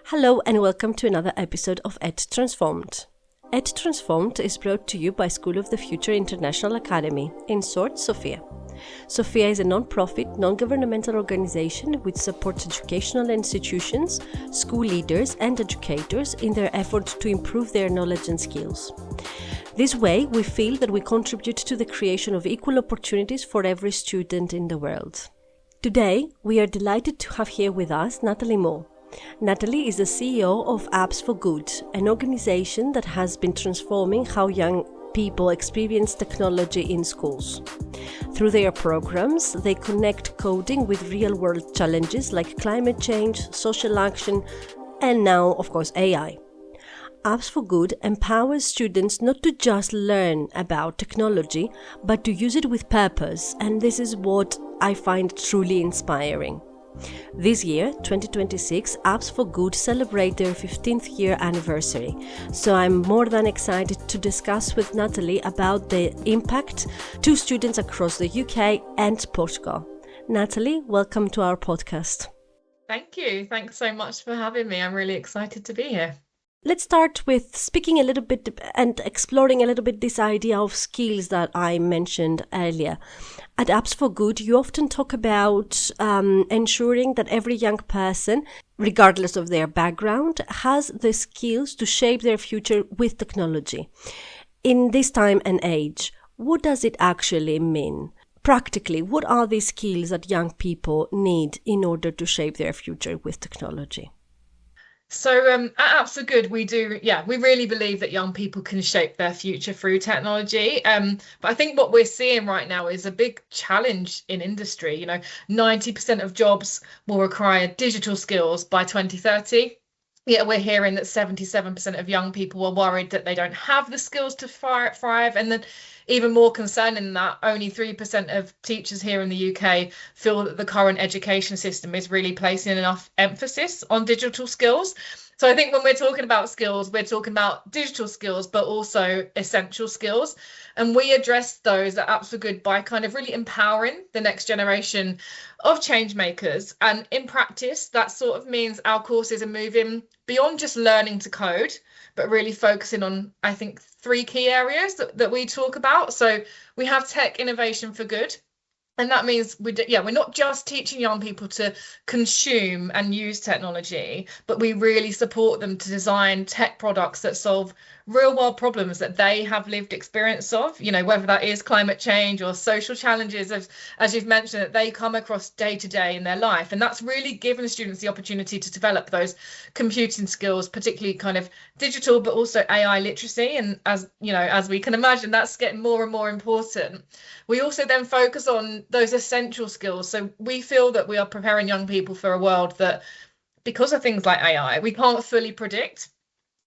Hello and welcome to another episode of Ed Transformed. Ed Transformed is brought to you by School of the Future International Academy, in short, SOFIA. SOFIA is a non-profit, non-governmental organization which supports educational institutions, school leaders and educators in their efforts to improve their knowledge and skills. This way, we feel that we contribute to the creation of equal opportunities for every student in the world. Today, we are delighted to have here with us Natalie Moore. Natalie is the CEO of Apps for Good, an organization that has been transforming how young people experience technology in schools. Through their programs, they connect coding with real-world challenges like climate change, social action, and now, of course, AI. Apps for Good empowers students not to just learn about technology, but to use it with purpose, and this is what I find truly inspiring. This year, 2026, Apps for Good celebrate their 15th year anniversary, so I'm more than excited to discuss with Natalie about the impact to students across the UK and Portugal. Natalie, welcome to our podcast. Thank you. Thanks so much for having me. I'm really excited to be here. Let's start with speaking a little bit and exploring a little bit this idea of skills that I mentioned earlier. At Apps for Good, you often talk about ensuring that every young person, regardless of their background, has the skills to shape their future with technology. In this time and age, what does it actually mean? Practically, what are the skills that young people need in order to shape their future with technology? So at Apps for Good, we really believe that young people can shape their future through technology. But I think what we're seeing right now is a big challenge in industry. 90% of jobs will require digital skills by 2030. Yet we're hearing that 77% of young people are worried that they don't have the skills to thrive. And then even more concerning than that, only 3% of teachers here in the UK feel that the current education system is really placing enough emphasis on digital skills. So I think when we're talking about skills, we're talking about digital skills, but also essential skills. And we address those at Apps for Good by kind of really empowering the next generation of change makers. And in practice, that sort of means our courses are moving beyond just learning to code, but really focusing on, I think, 3 key areas that we talk about. So we have tech innovation for good. And that means we're not just teaching young people to consume and use technology, but we really support them to design tech products that solve real world problems that they have lived experience of, whether that is climate change or social challenges, as you've mentioned, that they come across day to day in their life. And that's really given students the opportunity to develop those computing skills, particularly kind of digital, but also AI literacy. And as we can imagine, that's getting more and more important. We also then focus on those essential skills. So we feel that we are preparing young people for a world that, because of things like AI, we can't fully predict,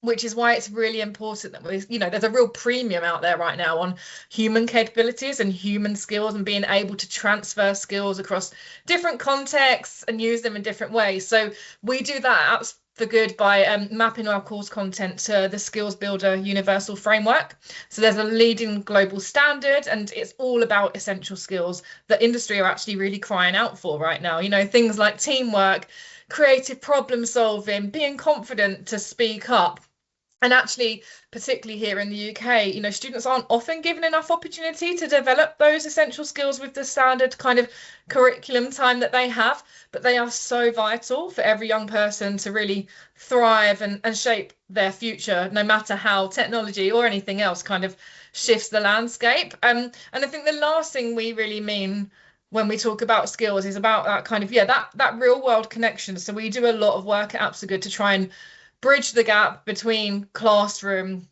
which is why it's really important that there's a real premium out there right now on human capabilities and human skills and being able to transfer skills across different contexts and use them in different ways. So we do that at for Good by mapping our course content to the Skills Builder Universal Framework. So there's a leading global standard, and it's all about essential skills that industry are actually really crying out for right now. Things like teamwork, creative problem solving, being confident to speak up. And actually, particularly here in the UK, students aren't often given enough opportunity to develop those essential skills with the standard kind of curriculum time that they have. But they are so vital for every young person to really thrive and shape their future, no matter how technology or anything else kind of shifts the landscape. And I think the last thing we really mean when we talk about skills is about that kind of, that real world connection. So we do a lot of work at Apps for Good to try and bridge the gap between classroom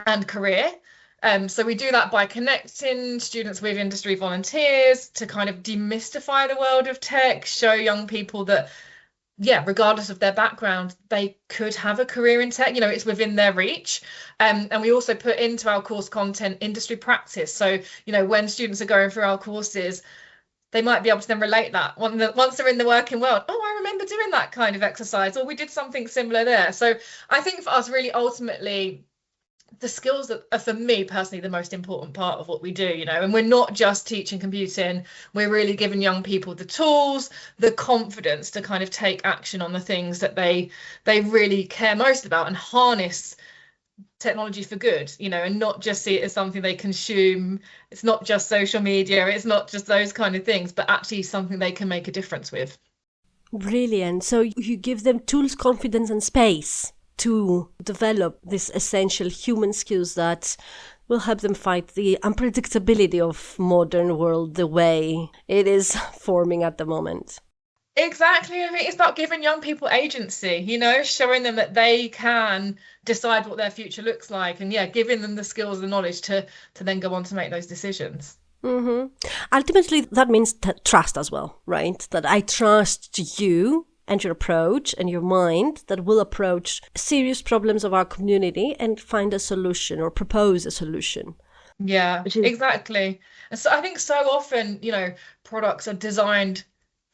and career. So we do that by connecting students with industry volunteers to kind of demystify the world of tech, show young people that, regardless of their background, they could have a career in tech, it's within their reach. And we also put into our course content industry practice. So, when students are going through our courses, they might be able to then relate that once they're in the working world. Oh, I remember remember doing that kind of exercise, or we did something similar there. So I think for us, really, ultimately, the skills that are, for me personally, the most important part of what we do, and we're not just teaching computing, we're really giving young people the tools, the confidence to kind of take action on the things that they really care most about, and harness technology for good, and not just see it as something they consume. It's not just social media, it's not just those kind of things, but actually something they can make a difference with. Brilliant. So you give them tools, confidence, and space to develop these essential human skills that will help them fight the unpredictability of modern world the way it is forming at the moment. Exactly. I mean, it's about giving young people agency, showing them that they can decide what their future looks like, and giving them the skills and knowledge to then go on to make those decisions. Ultimately, that means trust as well, right? That I trust you and your approach and your mind that will approach serious problems of our community and find a solution or propose a solution. Yeah, exactly. And so I think so often, products are designed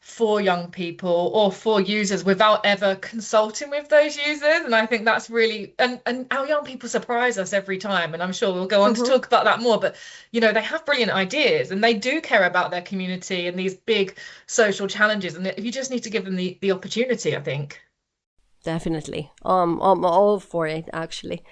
for young people or for users without ever consulting with those users. And I think that's really, and our young people surprise us every time. And I'm sure we'll go on to talk about that more, but they have brilliant ideas and they do care about their community and these big social challenges. And you just need to give them the opportunity, I think. Definitely. I'm all for it, actually.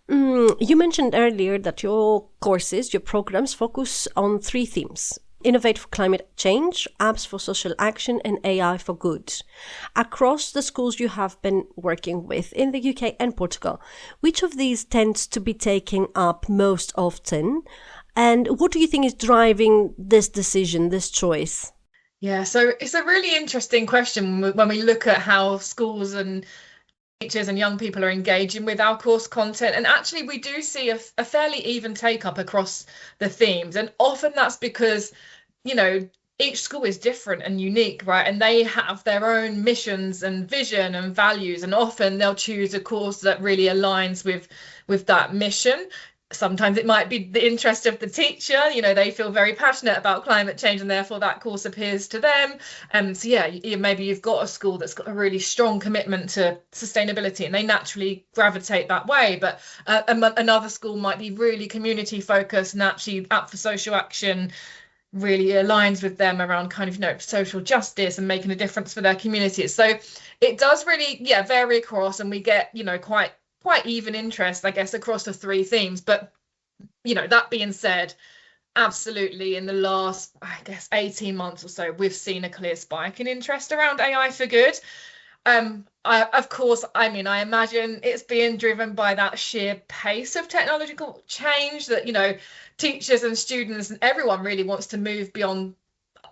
You mentioned earlier that your courses, your programs focus on 3 themes: innovate for climate change, apps for social action, and AI for good. Across the schools you have been working with in the UK and Portugal, which of these tends to be taken up most often? And what do you think is driving this decision, this choice? Yeah, so it's a really interesting question when we look at how schools and teachers and young people are engaging with our course content. And actually, we do see a fairly even take up across the themes. And often that's because, each school is different and unique, right? And they have their own missions and vision and values. And often they'll choose a course that really aligns with that mission. Sometimes it might be the interest of the teacher, they feel very passionate about climate change and therefore that course appeals to them. So maybe you've got a school that's got a really strong commitment to sustainability and they naturally gravitate that way. But another school might be really community focused and actually App for Social Action really aligns with them around kind of, social justice and making a difference for their communities. So it does really, vary across, and we get, quite even interest, I guess, across the 3 themes. But, that being said, absolutely, in the last, I guess, 18 months or so, we've seen a clear spike in interest around AI for good. I imagine it's being driven by that sheer pace of technological change that, teachers and students and everyone really wants to move beyond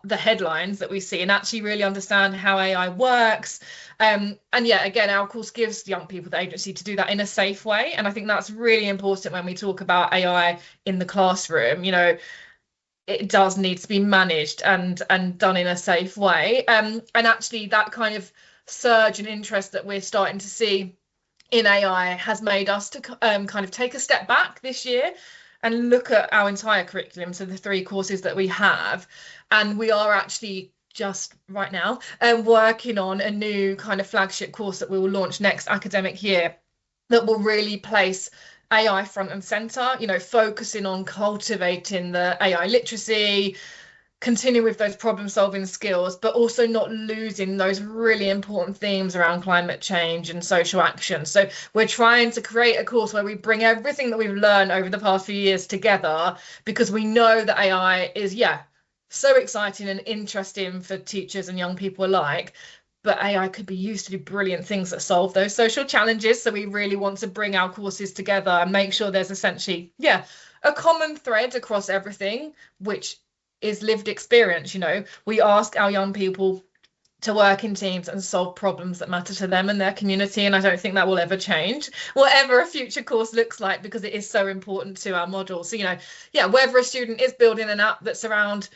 the headlines that we see and actually really understand how AI works. Again, our course gives young people the agency to do that in a safe way. And I think that's really important when we talk about AI in the classroom. It does need to be managed and done in a safe way. And actually that kind of surge in interest that we're starting to see in AI has made us to kind of take a step back this year and look at our entire curriculum, so the 3 courses that we have. And we are actually just right now working on a new kind of flagship course that we will launch next academic year that will really place AI front and center, focusing on cultivating the AI literacy, continue with those problem solving skills, but also not losing those really important themes around climate change and social action. So we're trying to create a course where we bring everything that we've learned over the past few years together, because we know that AI is, so exciting and interesting for teachers and young people alike. But AI could be used to do brilliant things that solve those social challenges. So we really want to bring our courses together and make sure there's essentially, a common thread across everything, which is lived experience. We ask our young people to work in teams and solve problems that matter to them and their community, and I don't think that will ever change, whatever a future course looks like, because it is so important to our model. So whether a student is building an app that's around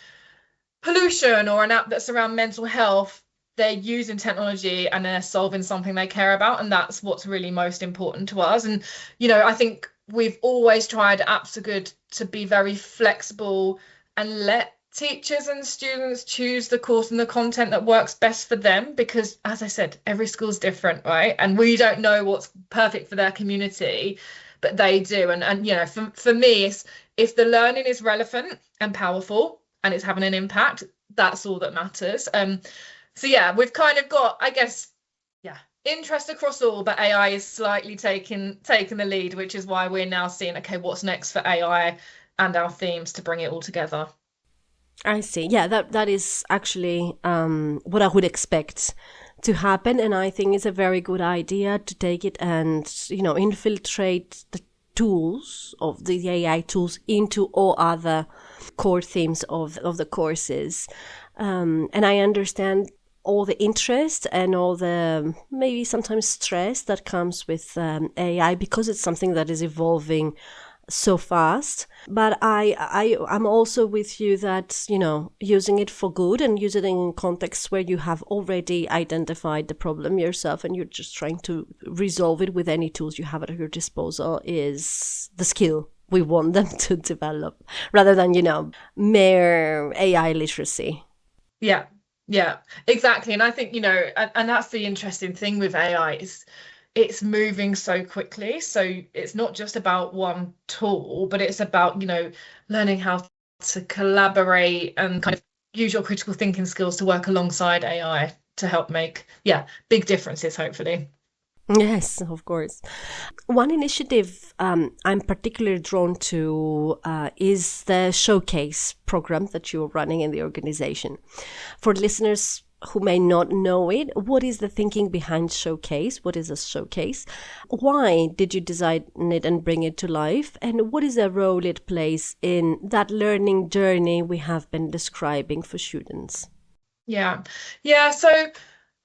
pollution or an app that's around mental health, they're using technology and they're solving something they care about, and that's what's really most important to us. And I think we've always tried Apps Are Good to be very flexible and let teachers and students choose the course and the content that works best for them, because as I said, every school's different, right? And we don't know what's perfect for their community, but they do. And you know, for me, it's, if the learning is relevant and powerful and it's having an impact, that's all that matters. So yeah, we've kind of got, I guess, yeah, interest across all, but AI is slightly taking the lead, which is why we're now seeing, okay, what's next for AI and our themes to bring it all together. I see. Yeah, that is actually what I would expect to happen, and I think it's a very good idea to take it and, you know, infiltrate the tools of the AI tools into all other core themes of the courses. And I understand all the interest and all the maybe sometimes stress that comes with AI, because it's something that is evolving so fast. But I'm also with you that, you know, using it for good and use it in contexts where you have already identified the problem yourself and you're just trying to resolve it with any tools you have at your disposal is the skill we want them to develop, rather than, you know, mere AI literacy. Yeah, yeah, exactly. And I think, you know, and that's the interesting thing with AI, is it's moving so quickly. So it's not just about one tool, but it's about, you know, learning how to collaborate and kind of use your critical thinking skills to work alongside AI to help make, yeah, big differences, hopefully. Yes, of course. One initiative I'm particularly drawn to is the showcase program that you're running in the organization. For listeners who may not know it, what is the thinking behind showcase? What is a showcase? Why did you design it and bring it to life? And what is the role it plays in that learning journey we have been describing for students? Yeah. Yeah. So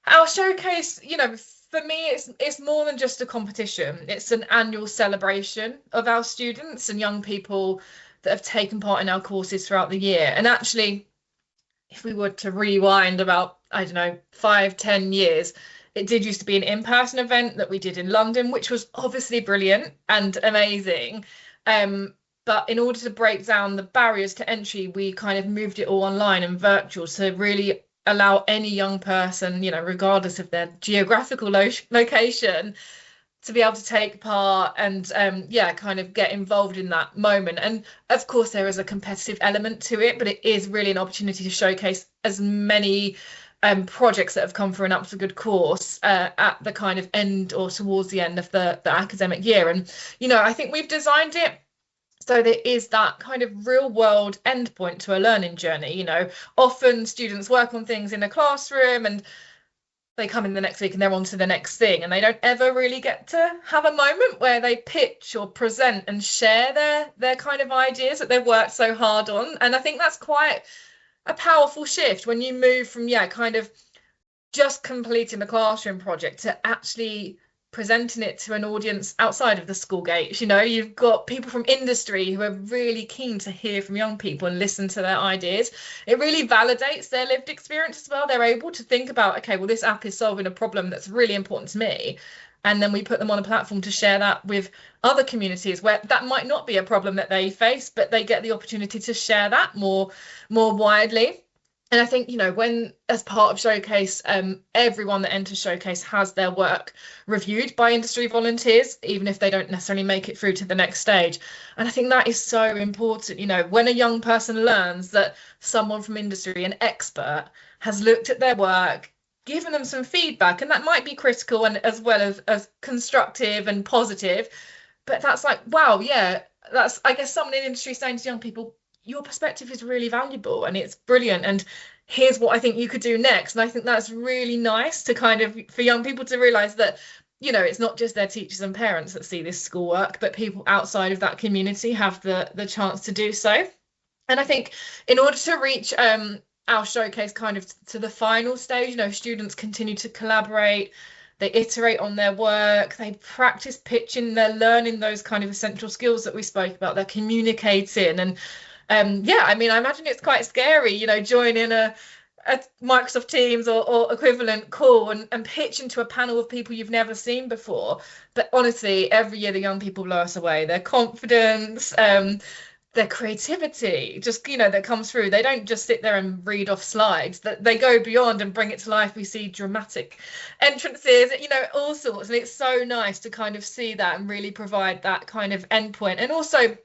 our showcase, you know, for me, it's more than just a competition. It's an annual celebration of our students and young people that have taken part in our courses throughout the year. And actually, if we were to rewind about, I don't know, 5, 10 years, it did used to be an in-person event that we did in London, which was obviously brilliant and amazing. But in order to break down the barriers to entry, we kind of moved it all online and virtual to really allow any young person, you know, regardless of their geographical location, to be able to take part and yeah, kind of get involved in that moment. And of course there is a competitive element to it, but it is really an opportunity to showcase as many projects that have come through an up to good course at the kind of end or towards the end of the academic year. And you know, I think we've designed it so there is that kind of real world endpoint to a learning journey. You know, often students work on things in a classroom and they come in the next week and they're on to the next thing, and they don't ever really get to have a moment where they pitch or present and share their kind of ideas that they've worked so hard on. And I think that's quite a powerful shift when you move from, yeah, kind of just completing the classroom project to actually presenting it to an audience outside of the school gates. You know, you've got people from industry who are really keen to hear from young people and listen to their ideas. It really validates their lived experience as well. They're able to think about, okay, well, this app is solving a problem that's really important to me. And then we put them on a platform to share that with other communities where that might not be a problem that they face, but they get the opportunity to share that more widely. And I think, you know, when as part of Showcase, everyone that enters Showcase has their work reviewed by industry volunteers, even if they don't necessarily make it through to the next stage. And I think that is so important. You know, when a young person learns that someone from industry, an expert, has looked at their work, given them some feedback, and that might be critical and as well as constructive and positive, but that's like, wow, yeah, that's, I guess, someone in industry saying to young people, your perspective is really valuable and it's brilliant, and here's what I think you could do next. And I think that's really nice to kind of, for young people to realize that, you know, it's not just their teachers and parents that see this schoolwork, but people outside of that community have the chance to do so. And I think in order to reach our showcase kind of to the final stage, you know, students continue to collaborate, they iterate on their work, they practice pitching, they're learning those kind of essential skills that we spoke about, they're communicating. And yeah, I mean, I imagine it's quite scary, you know, joining a Microsoft Teams or equivalent call and pitch into a panel of people you've never seen before. But honestly, every year the young people blow us away. Their confidence, their creativity just, that comes through. They don't just sit there and read off slides, that they go beyond and bring it to life. We see dramatic entrances, all sorts, and it's so nice to kind of see that and really provide that kind of endpoint. And also,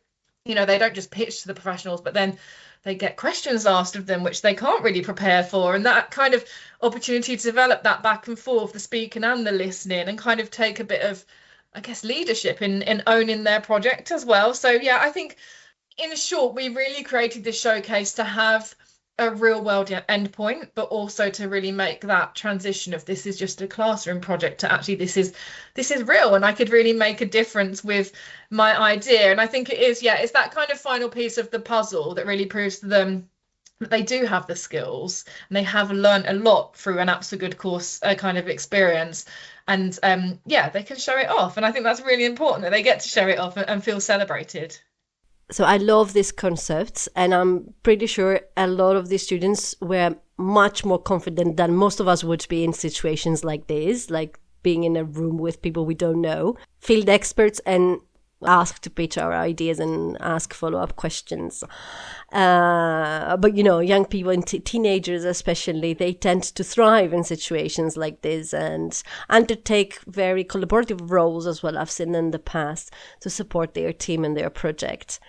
they don't just pitch to the professionals, but then they get questions asked of them which they can't really prepare for, and that kind of opportunity to develop that back and forth, the speaking and the listening, and kind of take a bit of, I guess, leadership in owning their project as well. So yeah, I think in short, we really created this showcase to have a real world endpoint, but also to really make that transition of this is just a classroom project to actually this is real, and I could really make a difference with my idea. And I think it is, yeah, it's that kind of final piece of the puzzle that really proves to them that they do have the skills and they have learned a lot through an Apps for Good course kind of experience. And yeah, they can show it off. And I think that's really important that they get to show it off and feel celebrated. So I love these concepts, and I'm pretty sure a lot of these students were much more confident than most of us would be in situations like this, like being in a room with people we don't know, field experts, and ask to pitch our ideas and ask follow-up questions. But young people and teenagers especially, they tend to thrive in situations like this and undertake very collaborative roles as well. I've seen in the past to support their team and their project.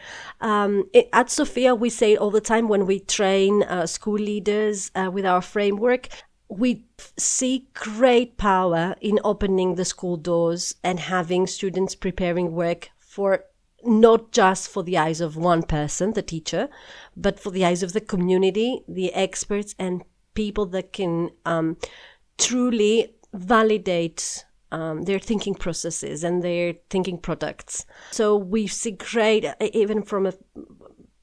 At Sophia, we say all the time when we train school leaders with our framework, we see great power in opening the school doors and having students preparing work for not just for the eyes of one person, the teacher, but for the eyes of the community, the experts, and people that can truly validate their thinking processes and their thinking products. So we see great, even from a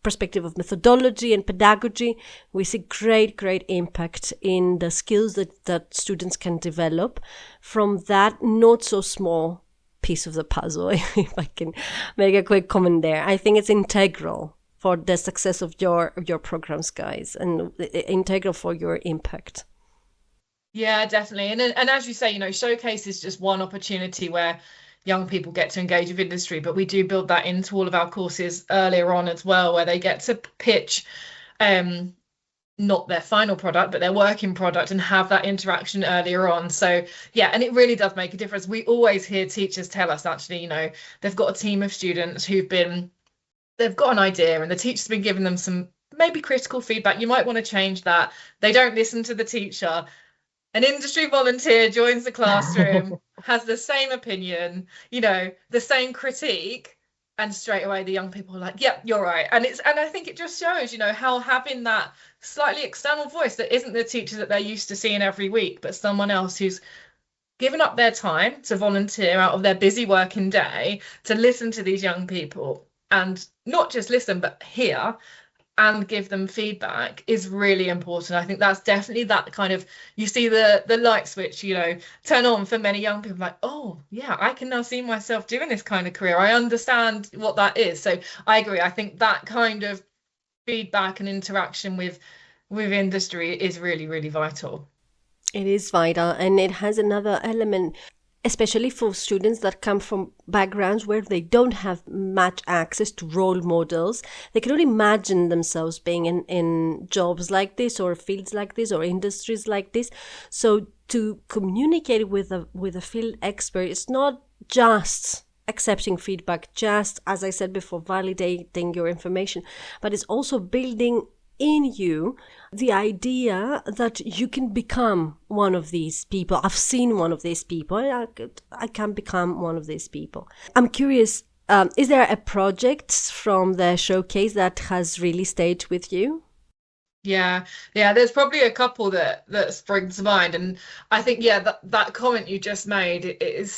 perspective of methodology and pedagogy, we see great impact in the skills that students can develop from that not so small piece of the puzzle, if I can make a quick comment there. I think it's integral for the success of your programs, guys, and integral for your impact. Yeah, definitely. And as you say, Showcase is just one opportunity where young people get to engage with industry, but we do build that into all of our courses earlier on as well, where they get to pitch not their final product, but their working product, and have that interaction earlier on. So yeah, and it really does make a difference. We always hear teachers tell us, actually, they've got a team of students they've got an idea, and the teacher's been giving them some maybe critical feedback. You might want to change that. They don't listen to the teacher. An industry volunteer joins the classroom, has the same opinion, the same critique, and straight away the young people are like, yep, you're right. And I think it just shows, how having that slightly external voice that isn't the teacher that they're used to seeing every week, but someone else who's given up their time to volunteer out of their busy working day to listen to these young people, and not just listen, but hear and give them feedback, is really important. I think that's definitely that kind of, you see the light switch, turn on for many young people, like, oh yeah, I can now see myself doing this kind of career. I understand what that is. So I agree. I think that kind of feedback and interaction with industry is really, really vital. It is vital, and it has another element, especially for students that come from backgrounds where they don't have much access to role models. They can only imagine themselves being in jobs like this, or fields like this, or industries like this. So to communicate with a field expert, it's not just accepting feedback, just, as I said before, validating your information, but it's also building in you the idea that you can become one of these people. I've seen one of these people. I can become one of these people. I'm curious, is there a project from the showcase that has really stayed with you? Yeah, there's probably a couple that spring to mind. And I think, yeah, that comment you just made, it is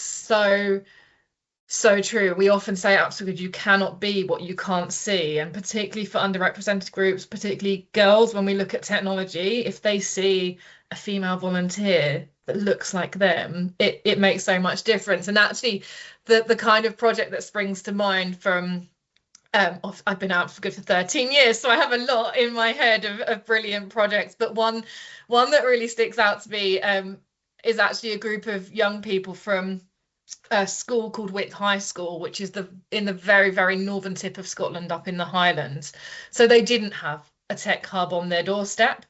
so true. We often say, absolutely, you cannot be what you can't see. And particularly for underrepresented groups, particularly girls, when we look at technology, if they see a female volunteer that looks like them, it makes so much difference. And actually, the kind of project that springs to mind from, I've been out for good for 13 years, so I have a lot in my head of brilliant projects. But one that really sticks out to me is actually a group of young people from a school called Wick High School, which is in the very, very northern tip of Scotland, up in the Highlands. So they didn't have a tech hub on their doorstep.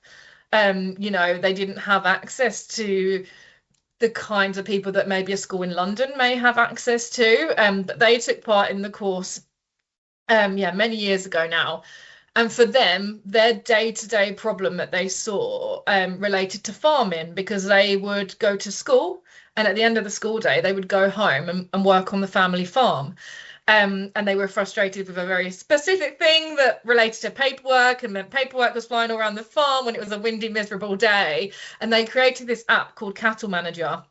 They didn't have access to the kinds of people that maybe a school in London may have access to. But they took part in the course, many years ago now. And for them, their day-to-day problem that they saw related to farming, because they would go to school, and at the end of the school day, they would go home and work on the family farm. And they were frustrated with a very specific thing that related to paperwork, and then paperwork was flying all around the farm when it was a windy, miserable day. And they created this app called Cattle Manager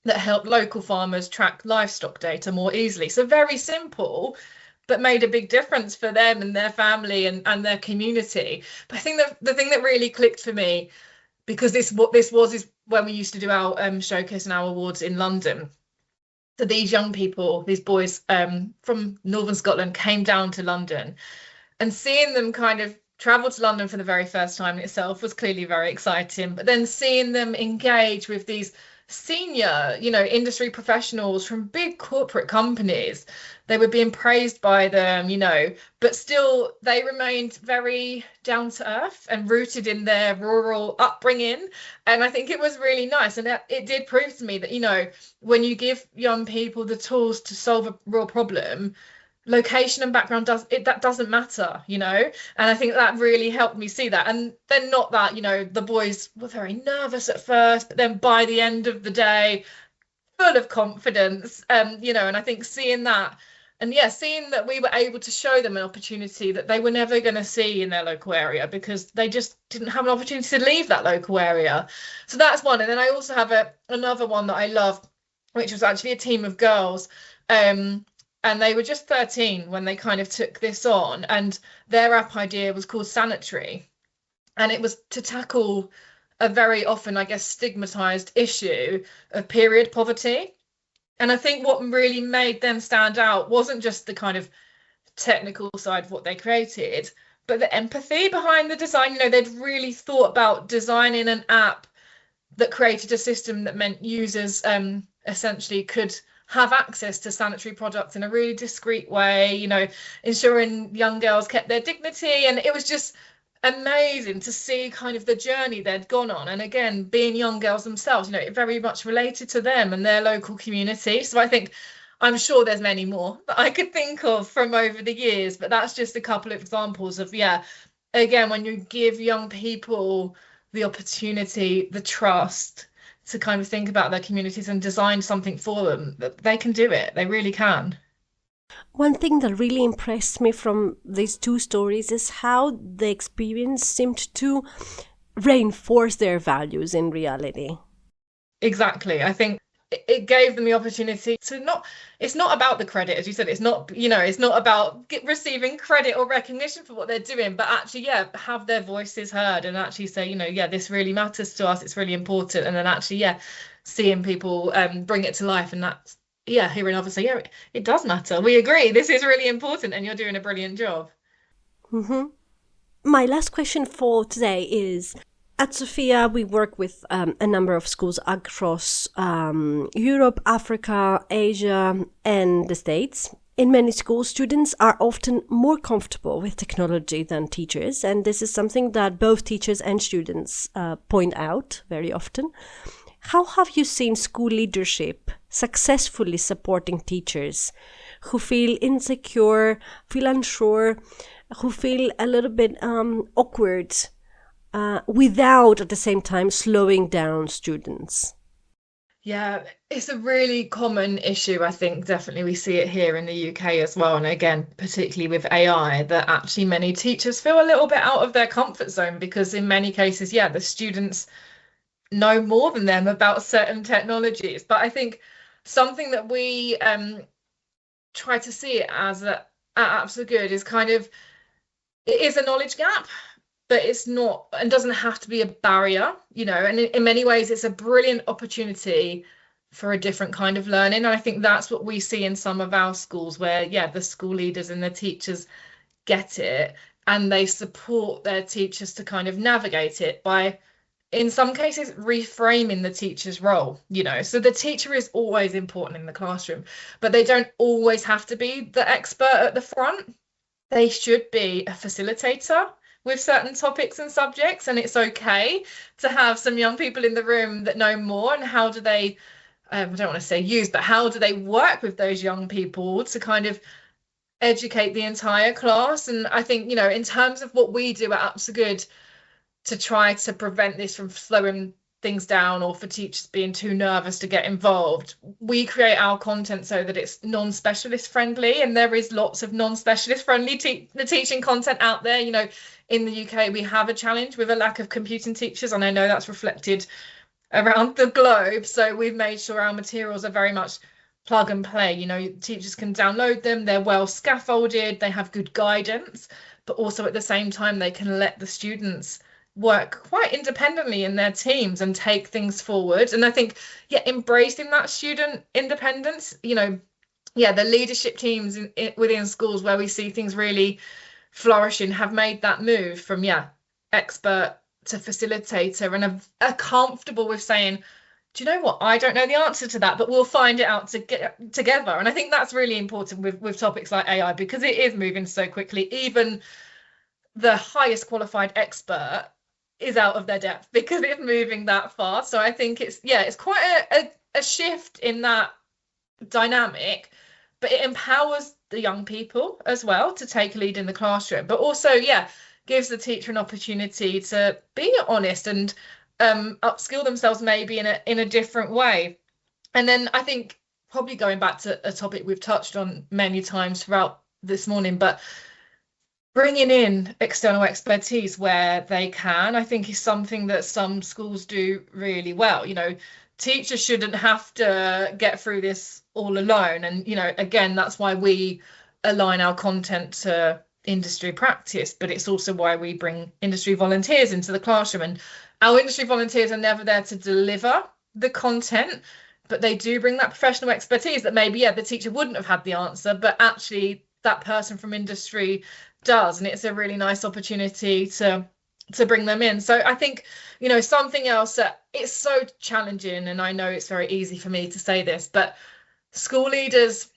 that helped local farmers track livestock data more easily. So very simple, but made a big difference for them and their family and their community. But I think that the thing that really clicked for me, because this was when we used to do our showcase and our awards in London. So these young people, these boys from Northern Scotland, came down to London, and seeing them kind of travel to London for the very first time in itself was clearly very exciting. But then seeing them engage with these senior, industry professionals from big corporate companies, they were being praised by them, but still they remained very down to earth and rooted in their rural upbringing. And I think it was really nice. And it did prove to me that, when you give young people the tools to solve a real problem, location and background doesn't matter, and I think that really helped me see that. And then, not that, the boys were very nervous at first, but then by the end of the day, full of confidence, and I think seeing that, and seeing that we were able to show them an opportunity that they were never going to see in their local area, because they just didn't have an opportunity to leave that local area. So that's one. And then I also have another one that I love, which was actually a team of girls, and they were just 13 when they kind of took this on. And their app idea was called Sanitary. And it was to tackle a very often, I guess, stigmatized issue of period poverty. And I think what really made them stand out wasn't just the kind of technical side of what they created, but the empathy behind the design. They'd really thought about designing an app that created a system that meant users essentially could have access to sanitary products in a really discreet way, ensuring young girls kept their dignity. And it was just amazing to see kind of the journey they'd gone on. And again, being young girls themselves, it very much related to them and their local community. So I'm sure there's many more that I could think of from over the years, but that's just a couple of examples of, again, when you give young people the opportunity, the trust to kind of think about their communities and design something for them, that they can do it. They really can. One thing that really impressed me from these two stories is how the experience seemed to reinforce their values in reality. Exactly. I think it gave them the opportunity to it's not about the credit, as you said. It's not, it's not about receiving credit or recognition for what they're doing, but actually, have their voices heard and actually say, this really matters to us. It's really important. And then actually, seeing people bring it to life, and that's, hearing others say, it does matter. We agree. This is really important, and you're doing a brilliant job. Mm-hmm. My last question for today is, at Sophia, we work with a number of schools across Europe, Africa, Asia, and the States. In many schools, students are often more comfortable with technology than teachers, and this is something that both teachers and students point out very often. How have you seen school leadership successfully supporting teachers who feel insecure, feel unsure, who feel a little bit awkward, without at the same time slowing down students? Yeah, it's a really common issue. I think definitely we see it here in the UK as well. And again, particularly with AI, that actually many teachers feel a little bit out of their comfort zone, because in many cases, the students know more than them about certain technologies. But I think something that we try to see it as at Apps Are Good is kind of, it is a knowledge gap, but it's not, and doesn't have to be a barrier, and in many ways it's a brilliant opportunity for a different kind of learning. And I think that's what we see in some of our schools, where the school leaders and the teachers get it, and they support their teachers to kind of navigate it by in some cases reframing the teacher's role, so the teacher is always important in the classroom, but they don't always have to be the expert at the front. They should be a facilitator with certain topics and subjects, and it's okay to have some young people in the room that know more. And how do they, I don't want to say use, but how do they work with those young people to kind of educate the entire class? And I think, in terms of what we do at Apps Are Good to try to prevent this from slowing things down or for teachers being too nervous to get involved, we create our content so that it's non-specialist friendly, and there is lots of non-specialist friendly teaching content out there. In the UK we have a challenge with a lack of computing teachers, and I know that's reflected around the globe, so we've made sure our materials are very much plug and play. Teachers can download them, they're well scaffolded, they have good guidance, but also at the same time they can let the students work quite independently in their teams and take things forward. And I think, embracing that student independence, the leadership teams within schools where we see things really flourishing have made that move from, expert to facilitator, and are comfortable with saying, do you know what, I don't know the answer to that, but we'll find it out together. And I think that's really important with topics like AI, because it is moving so quickly. Even the highest qualified expert is out of their depth because it's moving that fast. So I think it's quite a shift in that dynamic, but it empowers the young people as well to take a lead in the classroom, but also gives the teacher an opportunity to be honest and upskill themselves maybe in a different way. And then I think, probably going back to a topic we've touched on many times throughout this morning, but bringing in external expertise where they can, I think, is something that some schools do really well. Teachers shouldn't have to get through this all alone. And, again, that's why we align our content to industry practice, but it's also why we bring industry volunteers into the classroom. And our industry volunteers are never there to deliver the content, but they do bring that professional expertise that maybe, the teacher wouldn't have had the answer, but actually that person from industry does. And it's a really nice opportunity to bring them in. So I think, something else that it's so challenging, and I know it's very easy for me to say this, but school leaders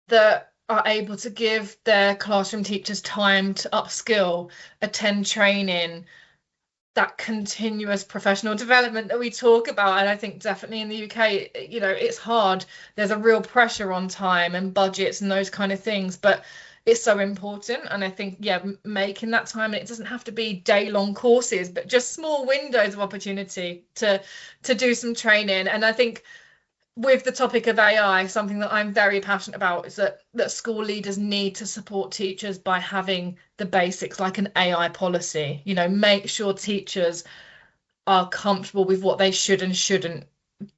that are able to give their classroom teachers time to upskill, attend training, that continuous professional development that we talk about. And I think definitely in the UK, it's hard. There's a real pressure on time and budgets and those kind of things, but it's so important. And I think, making that time, and it doesn't have to be day-long courses, but just small windows of opportunity to do some training. And I think with the topic of AI, something that I'm very passionate about is that school leaders need to support teachers by having the basics, like an AI policy. Make sure teachers are comfortable with what they should and shouldn't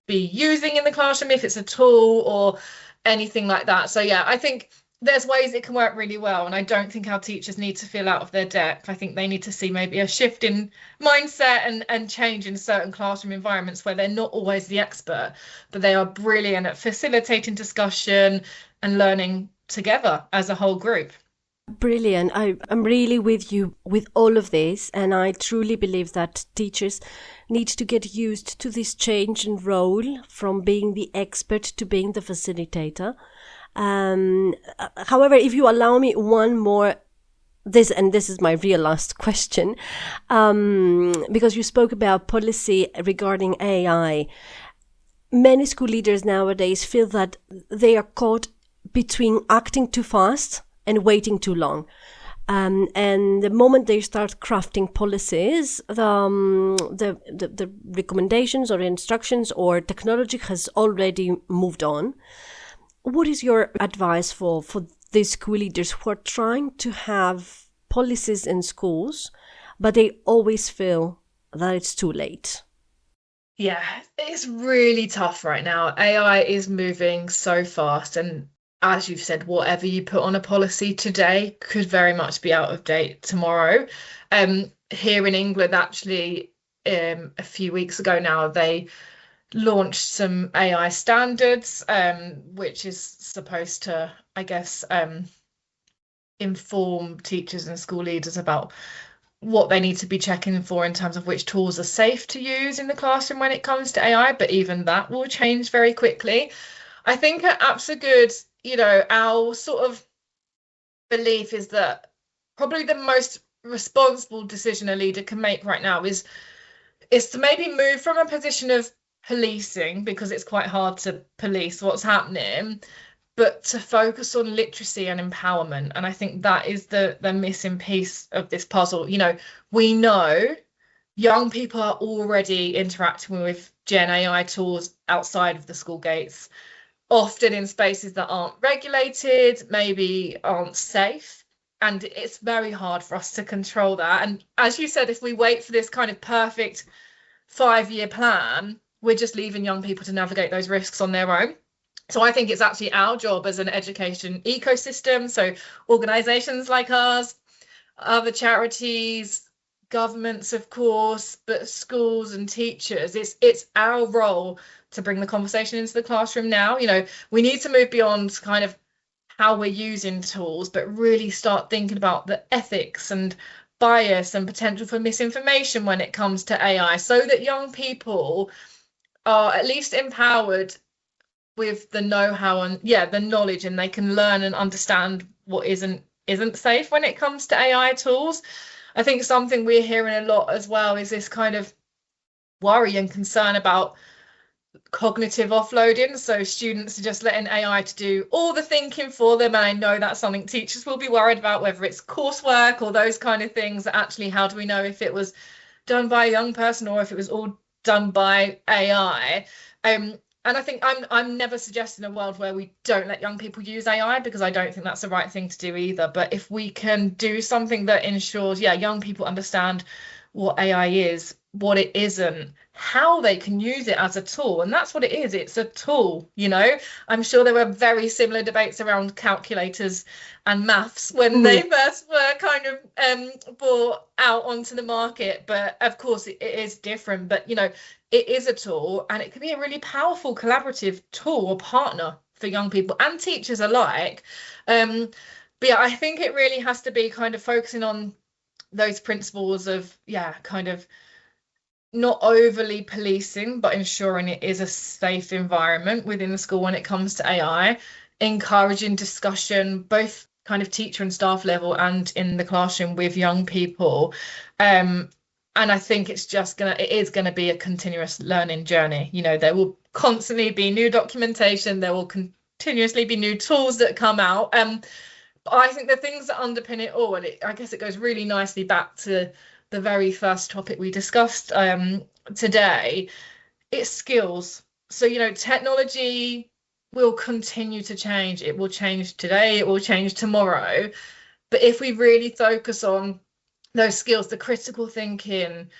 be using in the classroom, if it's a tool or anything like that. So I think there's ways it can work really well, and I don't think our teachers need to feel out of their depth. I think they need to see maybe a shift in mindset and change in certain classroom environments where they're not always the expert, but they are brilliant at facilitating discussion and learning together as a whole group. Brilliant. I'm really with you with all of this, and I truly believe that teachers need to get used to this change in role from being the expert to being the facilitator. However, if you allow me one more, this is my real last question, because you spoke about policy regarding AI. Many school leaders nowadays feel that they are caught between acting too fast and waiting too long. And the moment they start crafting policies, the recommendations or instructions or technology has already moved on. What is your advice for these school leaders who are trying to have policies in schools, but they always feel that it's too late? Yeah, it's really tough right now. AI is moving so fast, and as you've said, whatever you put on a policy today could very much be out of date tomorrow. Here in England, actually, a few weeks ago now, they launched some AI standards, which is supposed to, I guess, inform teachers and school leaders about what they need to be checking for in terms of which tools are safe to use in the classroom when it comes to AI, but even that will change very quickly. I think at Good, our sort of belief is that probably the most responsible decision a leader can make right now is to maybe move from a position of policing, because it's quite hard to police what's happening, but to focus on literacy and empowerment. And I think that is the missing piece of this puzzle. We know young people are already interacting with Gen AI tools outside of the school gates, often in spaces that aren't regulated, maybe aren't safe. And it's very hard for us to control that. And as you said, if we wait for this kind of perfect 5-year plan, we're just leaving young people to navigate those risks on their own. So I think it's actually our job as an education ecosystem, so organizations like ours, other charities, governments, of course, but schools and teachers, it's our role to bring the conversation into the classroom now. We need to move beyond kind of how we're using tools, but really start thinking about the ethics and bias and potential for misinformation when it comes to AI, so that young people are at least empowered with the know-how and the knowledge, and they can learn and understand what isn't safe when it comes to AI tools. I think something we're hearing a lot as well is this kind of worry and concern about cognitive offloading. So students are just letting AI to do all the thinking for them. And I know that's something teachers will be worried about, whether it's coursework or those kind of things. Actually, how do we know if it was done by a young person or if it was all done by AI? And I think I'm never suggesting a world where we don't let young people use AI, because I don't think that's the right thing to do either. But if we can do something that ensures, young people understand what AI is, what it isn't, how they can use it as a tool. And that's what it is. It's a tool, I'm sure there were very similar debates around calculators and maths when they first were kind of brought out onto the market. But of course, it is different. But, it is a tool, and it can be a really powerful collaborative tool or partner for young people and teachers alike. But I think it really has to be kind of focusing on those principles of, kind of not overly policing, but ensuring it is a safe environment within the school when it comes to AI, encouraging discussion, both kind of teacher and staff level and in the classroom with young people. And I think it is gonna be a continuous learning journey. There will constantly be new documentation, there will continuously be new tools that come out. But I think the things that underpin it all, and I guess it goes really nicely back to the very first topic we discussed today, it's skills. So, technology will continue to change. It will change today, it will change tomorrow. But if we really focus on those skills, the critical thinking,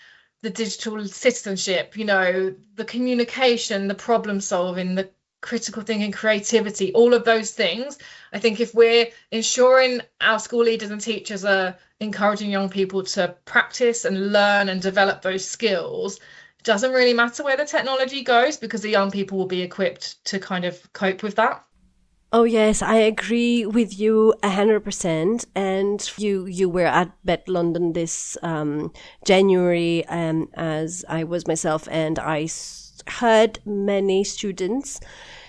the digital citizenship, the communication, the problem solving, the critical thinking, creativity, all of those things, I think if we're ensuring our school leaders and teachers are encouraging young people to practice and learn and develop those skills, it doesn't really matter where the technology goes, because the young people will be equipped to kind of cope with that. Oh yes, I agree with you 100%. And you were at Bet London this January, as I was myself, and I heard many students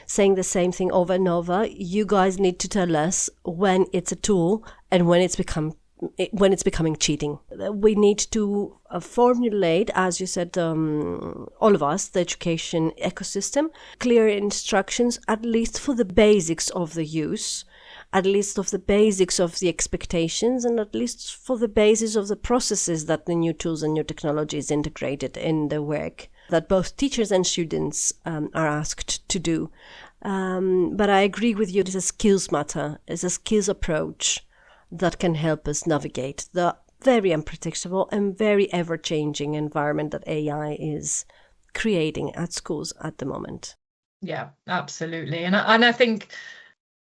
saying the same thing over and over. You guys need to tell us when it's a tool and when it's becoming cheating. We need to formulate, as you said, all of us, the education ecosystem, clear instructions, at least for the basics of the use, at least of the basics of the expectations, and at least for the basis of the processes that the new tools and new technologies integrated in the work that both teachers and students are asked to do. But I agree with you, it's a skills matter, it's a skills approach that can help us navigate the very unpredictable and very ever-changing environment that AI is creating at schools at the moment. Yeah, absolutely. And I think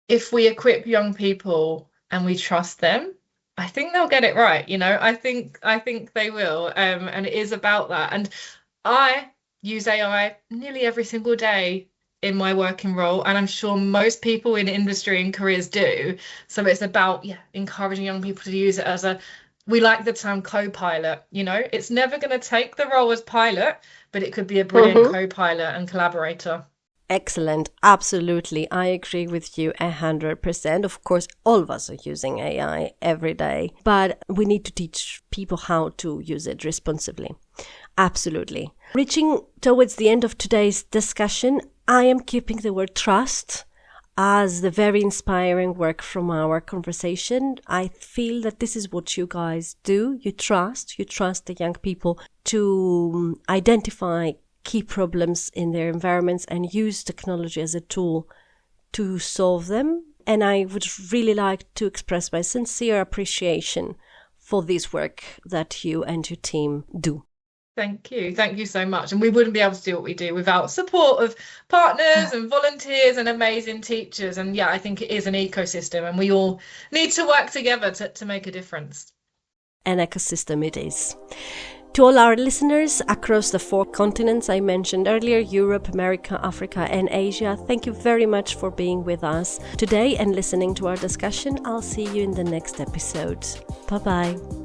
if we equip young people and we trust them, I think they'll get it right. I think they will. And it is about that. And I use AI nearly every single day in my working role, and I'm sure most people in industry and careers do. So it's about encouraging young people to use it as a we like the term co-pilot. It's never going to take the role as pilot, but it could be a brilliant co-pilot and collaborator. Excellent. Absolutely. I agree with you 100%. Of course, all of us are using AI every day, but we need to teach people how to use it responsibly. Absolutely. Reaching towards the end of today's discussion, I am keeping the word trust as the very inspiring work from our conversation. I feel that this is what you guys do. You trust the young people to identify key problems in their environments and use technology as a tool to solve them. And I would really like to express my sincere appreciation for this work that you and your team do. Thank you so much. And we wouldn't be able to do what we do without support of partners and volunteers and amazing teachers. And I think it is an ecosystem, and we all need to work together to make a difference. An ecosystem it is. To all our listeners across the 4 continents I mentioned earlier, Europe, America, Africa, and Asia, thank you very much for being with us today and listening to our discussion. I'll see you in the next episode. Bye-bye.